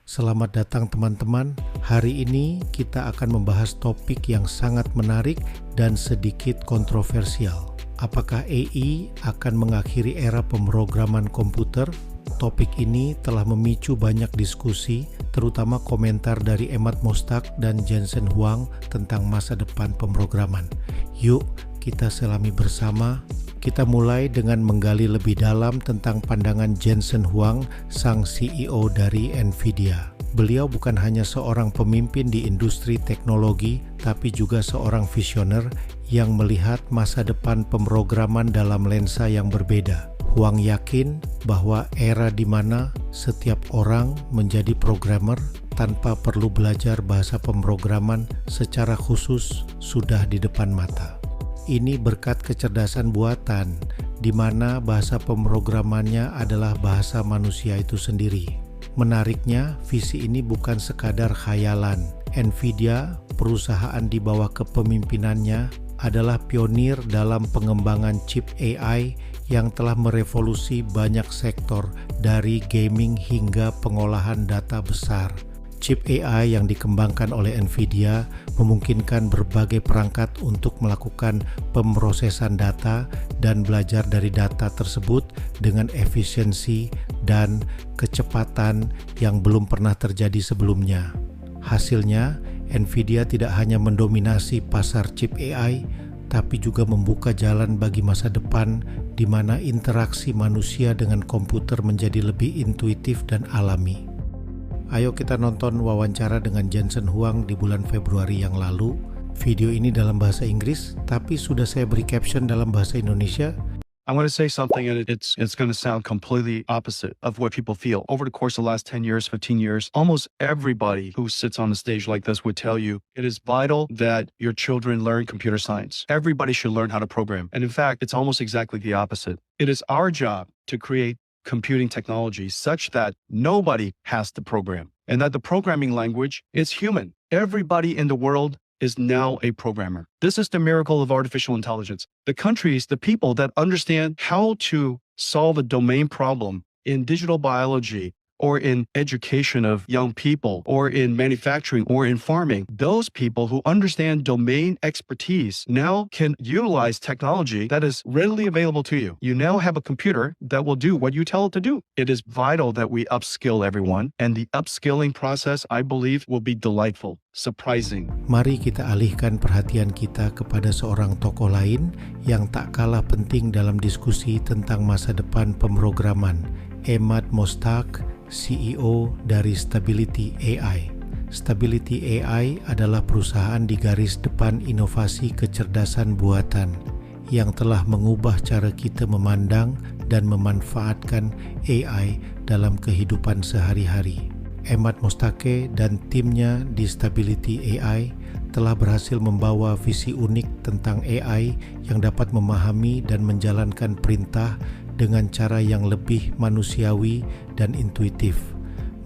Selamat datang teman-teman. Hari ini kita akan membahas topik yang sangat menarik dan sedikit kontroversial. Apakah AI akan mengakhiri era pemrograman komputer? Topik ini telah memicu banyak diskusi, terutama komentar dari Emad Mostaque dan Jensen Huang tentang masa depan pemrograman. Yuk, kita selami bersama. Kita mulai dengan menggali lebih dalam tentang pandangan Jensen Huang, sang CEO dari NVIDIA. Beliau bukan hanya seorang pemimpin di industri teknologi, tapi juga seorang visioner yang melihat masa depan pemrograman dalam lensa yang berbeda. Huang yakin bahwa era di mana setiap orang menjadi programmer tanpa perlu belajar bahasa pemrograman secara khusus sudah di depan mata. Ini berkat kecerdasan buatan, di mana bahasa pemrogramannya adalah bahasa manusia itu sendiri. Menariknya, visi ini bukan sekadar khayalan. NVIDIA, perusahaan di bawah kepemimpinannya, adalah pionir dalam pengembangan chip AI yang telah merevolusi banyak sektor, dari gaming hingga pengolahan data besar. Chip AI yang dikembangkan oleh NVIDIA memungkinkan berbagai perangkat untuk melakukan pemrosesan data dan belajar dari data tersebut dengan efisiensi dan kecepatan yang belum pernah terjadi sebelumnya. Hasilnya, NVIDIA tidak hanya mendominasi pasar chip AI, tapi juga membuka jalan bagi masa depan di mana interaksi manusia dengan komputer menjadi lebih intuitif dan alami. Ayo kita nonton wawancara dengan Jensen Huang di bulan Februari yang lalu. Video ini dalam bahasa Inggris, tapi sudah saya beri caption dalam bahasa Indonesia. I'm going to say something and it's going to sound completely opposite of what people feel. Over the course of the last 10 years, 15 years, almost everybody who sits on a stage like this would tell you it is vital that your children learn computer science. Everybody should learn how to program. And in fact, it's almost exactly the opposite. It is our job to create computing technology such that nobody has to program and that the programming language is human. Everybody in the world is now a programmer. This is the miracle of artificial intelligence. The countries, the people that understand how to solve a domain problem in digital biology or in education of young people or in manufacturing or in farming, those people who understand domain expertise now can utilize technology that is readily available to you. You now have a computer that will do what you tell it to do. It is vital that we upskill everyone, and the upskilling process, I believe, will be delightful, surprising. Mari kita alihkan perhatian kita kepada seorang tokoh lain yang tak kalah penting dalam diskusi tentang masa depan pemrograman, Emad Mostaque, CEO dari Stability AI. Stability AI adalah perusahaan di garis depan inovasi kecerdasan buatan yang telah mengubah cara kita memandang dan memanfaatkan AI dalam kehidupan sehari-hari. Emad Mostaque dan timnya di Stability AI telah berhasil membawa visi unik tentang AI yang dapat memahami dan menjalankan perintah dengan cara yang lebih manusiawi dan intuitif.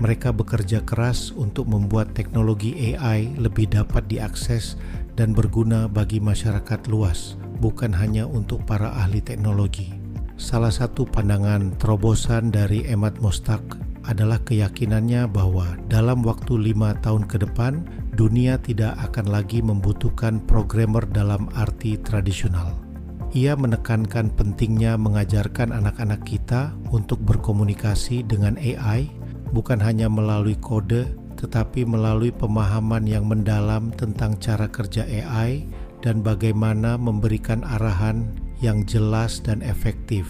Mereka bekerja keras untuk membuat teknologi AI lebih dapat diakses dan berguna bagi masyarakat luas, bukan hanya untuk para ahli teknologi. Salah satu pandangan terobosan dari Emad Mostaque adalah keyakinannya bahwa dalam waktu 5 tahun ke depan, dunia tidak akan lagi membutuhkan programmer dalam arti tradisional. Ia menekankan pentingnya mengajarkan anak-anak kita untuk berkomunikasi dengan AI, bukan hanya melalui kode, tetapi melalui pemahaman yang mendalam tentang cara kerja AI dan bagaimana memberikan arahan yang jelas dan efektif.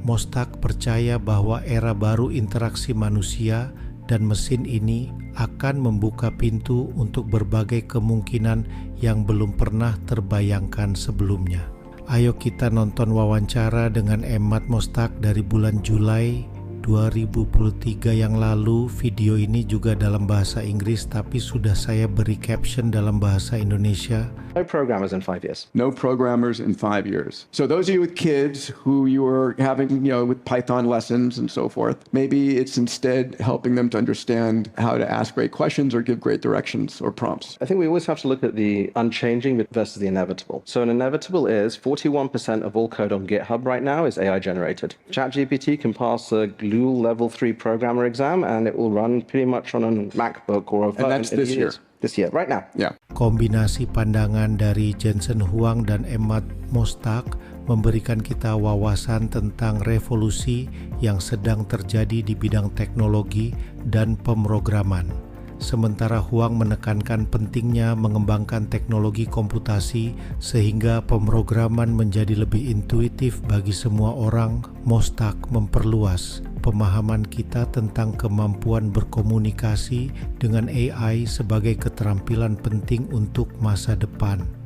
Mostaque percaya bahwa era baru interaksi manusia dan mesin ini akan membuka pintu untuk berbagai kemungkinan yang belum pernah terbayangkan sebelumnya. Ayo kita nonton wawancara dengan Emad Mostaque dari bulan Juli 2023 yang lalu. Video ini juga dalam bahasa Inggris, tapi sudah saya beri caption dalam bahasa Indonesia. No programmers in 5 years. No programmers in 5 years. So those of you with kids who you are having, with Python lessons and so forth, maybe it's instead helping them to understand how to ask great questions or give great directions or prompts. I think we always have to look at the unchanging versus the inevitable. So an inevitable is 41% of all code on GitHub right now is AI generated. ChatGPT can parse a glue dual level 3 programmer exam, and it will run pretty much on a MacBook or a phone. And that's this year? This year, right now. Yeah. Kombinasi pandangan dari Jensen Huang dan Emad Mostaque memberikan kita wawasan tentang revolusi yang sedang terjadi di bidang teknologi dan pemrograman. Sementara Huang menekankan pentingnya mengembangkan teknologi komputasi sehingga pemrograman menjadi lebih intuitif bagi semua orang, Mostaque memperluas pemahaman kita tentang kemampuan berkomunikasi dengan AI sebagai keterampilan penting untuk masa depan.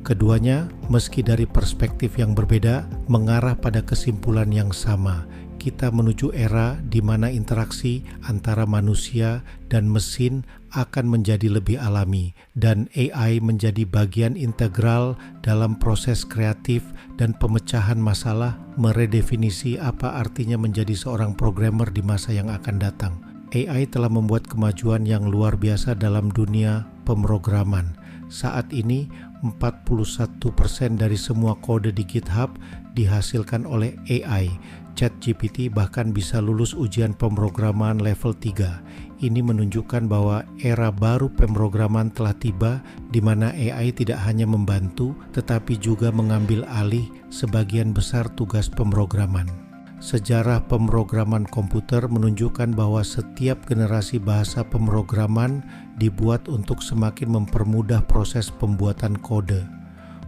Keduanya, meski dari perspektif yang berbeda, mengarah pada kesimpulan yang sama. Kita menuju era di mana interaksi antara manusia dan mesin akan menjadi lebih alami dan AI menjadi bagian integral dalam proses kreatif dan pemecahan masalah, meredefinisi apa artinya menjadi seorang programmer di masa yang akan datang. AI telah membuat kemajuan yang luar biasa dalam dunia pemrograman. Saat ini, 41% dari semua kode di GitHub dihasilkan oleh AI. ChatGPT bahkan bisa lulus ujian pemrograman level 3. Ini menunjukkan bahwa era baru pemrograman telah tiba di mana AI tidak hanya membantu tetapi juga mengambil alih sebagian besar tugas pemrograman. Sejarah pemrograman komputer menunjukkan bahwa setiap generasi bahasa pemrograman dibuat untuk semakin mempermudah proses pembuatan kode.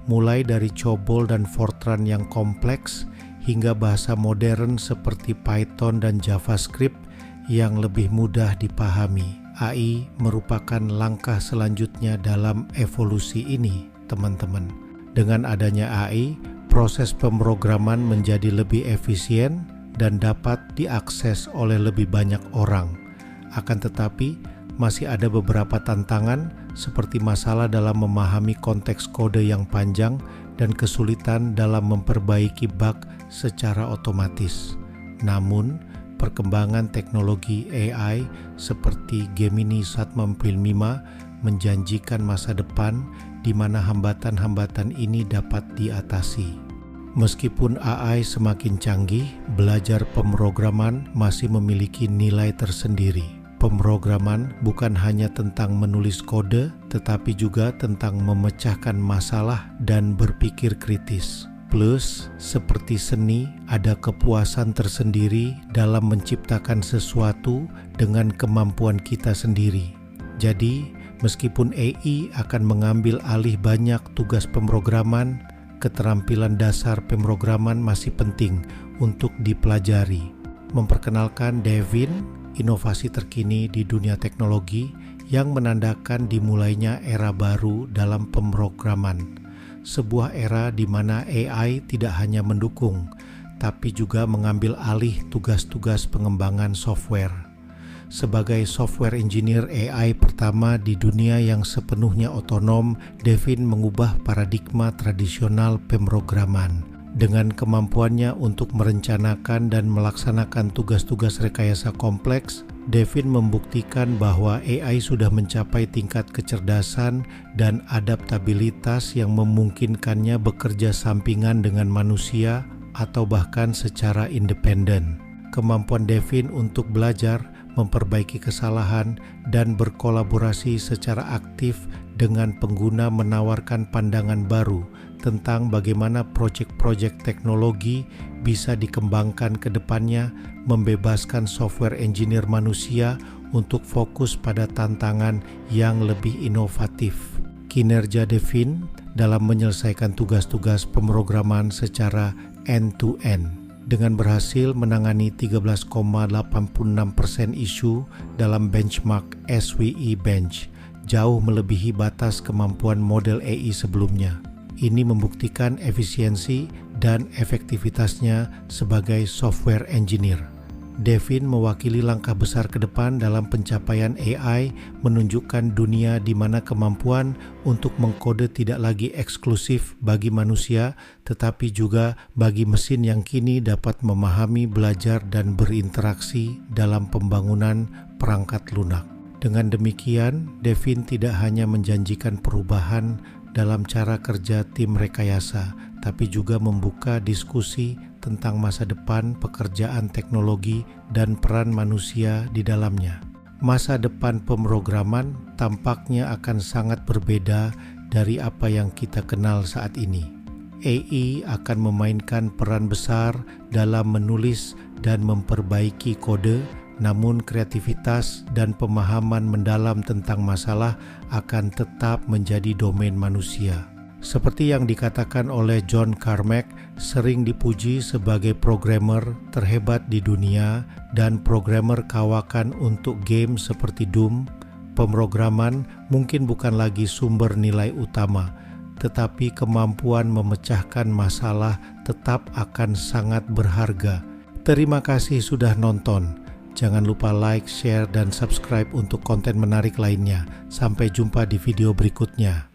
Mulai dari COBOL dan Fortran yang kompleks hingga bahasa modern seperti Python dan JavaScript yang lebih mudah dipahami. AI merupakan langkah selanjutnya dalam evolusi ini, teman-teman. Dengan adanya AI, proses pemrograman menjadi lebih efisien dan dapat diakses oleh lebih banyak orang. Akan tetapi, masih ada beberapa tantangan seperti masalah dalam memahami konteks kode yang panjang dan kesulitan dalam memperbaiki bug secara otomatis. Namun, perkembangan teknologi AI seperti Gemini 1.5 menjanjikan masa depan di mana hambatan-hambatan ini dapat diatasi. Meskipun AI semakin canggih, belajar pemrograman masih memiliki nilai tersendiri. Pemrograman bukan hanya tentang menulis kode, tetapi juga tentang memecahkan masalah dan berpikir kritis. Plus, seperti seni, ada kepuasan tersendiri dalam menciptakan sesuatu dengan kemampuan kita sendiri. Jadi, meskipun AI akan mengambil alih banyak tugas pemrograman, keterampilan dasar pemrograman masih penting untuk dipelajari. Memperkenalkan Devin, inovasi terkini di dunia teknologi yang menandakan dimulainya era baru dalam pemrograman. Sebuah era di mana AI tidak hanya mendukung, tapi juga mengambil alih tugas-tugas pengembangan software. Sebagai software engineer AI pertama di dunia yang sepenuhnya otonom, Devin mengubah paradigma tradisional pemrograman. Dengan kemampuannya untuk merencanakan dan melaksanakan tugas-tugas rekayasa kompleks, Devin membuktikan bahwa AI sudah mencapai tingkat kecerdasan dan adaptabilitas yang memungkinkannya bekerja sampingan dengan manusia atau bahkan secara independen. Kemampuan Devin untuk belajar, memperbaiki kesalahan, dan berkolaborasi secara aktif dengan pengguna menawarkan pandangan baru tentang bagaimana proyek-proyek teknologi bisa dikembangkan ke depannya, membebaskan software engineer manusia untuk fokus pada tantangan yang lebih inovatif. Kinerja Devin dalam menyelesaikan tugas-tugas pemrograman secara end-to-end dengan berhasil menangani 13,86% isu dalam benchmark SWE Bench, jauh melebihi batas kemampuan model AI sebelumnya. Ini membuktikan efisiensi dan efektivitasnya sebagai software engineer. Devin mewakili langkah besar ke depan dalam pencapaian AI, menunjukkan dunia di mana kemampuan untuk mengkode tidak lagi eksklusif bagi manusia, tetapi juga bagi mesin yang kini dapat memahami, belajar, dan berinteraksi dalam pembangunan perangkat lunak. Dengan demikian, Devin tidak hanya menjanjikan perubahan dalam cara kerja tim rekayasa, tapi juga membuka diskusi tentang masa depan pekerjaan teknologi dan peran manusia di dalamnya. Masa depan pemrograman tampaknya akan sangat berbeda dari apa yang kita kenal saat ini. AI akan memainkan peran besar dalam menulis dan memperbaiki kode, namun kreativitas dan pemahaman mendalam tentang masalah akan tetap menjadi domain manusia. Seperti yang dikatakan oleh John Carmack, sering dipuji sebagai programmer terhebat di dunia dan programmer kawakan untuk game seperti Doom, pemrograman mungkin bukan lagi sumber nilai utama, tetapi kemampuan memecahkan masalah tetap akan sangat berharga. Terima kasih sudah nonton. Jangan lupa like, share, dan subscribe untuk konten menarik lainnya. Sampai jumpa di video berikutnya.